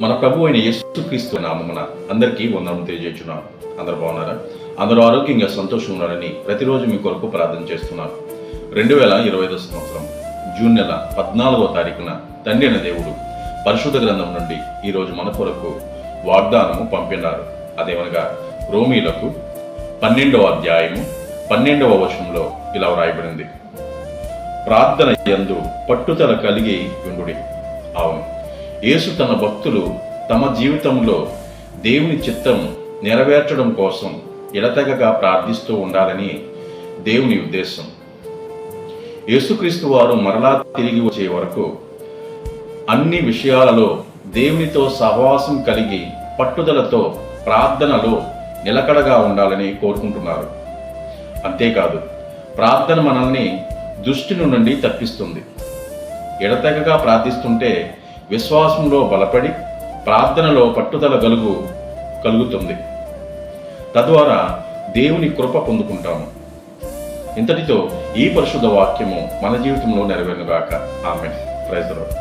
మన ప్రభు అయిన యేసుక్రీస్తు నామమున అందరికీ వందనం తెలియజేస్తున్నాను. అందరూ బాగున్నారా? అందరూ ఆరోగ్యంగా సంతోషంగా ఉన్నారని ప్రతిరోజు మీ కొరకు ప్రార్థన చేస్తున్నాను. 2025 సంవత్సరం జూన్ నెల 14వ తారీఖున తండ్రి అయిన దేవుడు పరిశుద్ధ గ్రంథం నుండి ఈరోజు మన కొరకు వాగ్దానము పంపినారు. అదేమనగా రోమీలకు 12వ అధ్యాయము 12వ వచనంలో ఇలా వ్రాయబడింది, ప్రార్థన యందు పట్టుదల కలిగి ఉండుడి. అవును, యేసు తన భక్తులు తమ జీవితంలో దేవుని చిత్తం నెరవేర్చడం కోసం ఎడతెగగా ప్రార్థిస్తూ ఉండాలని దేవుని ఉద్దేశం. యేసుక్రీస్తు వారు మరలా తిరిగి వచ్చే వరకు అన్ని విషయాలలో దేవునితో సహవాసం కలిగి పట్టుదలతో ప్రార్థనలో నిలకడగా ఉండాలని కోరుకుంటున్నారు. అంతేకాదు, ప్రార్థన మనల్ని దుష్టి నుండి తప్పిస్తుంది. ఎడతెగగా ప్రార్థిస్తుంటే విశ్వాసంలో బలపడి ప్రార్థనలో పట్టుదల కలుగుతుంది. తద్వారా దేవుని కృప పొందుకుంటాము. ఇంతటితో ఈ పరిశుద్ధ వాక్యము మన జీవితంలో నెరవేరుగాక. ఆమేన్. Praise the lord.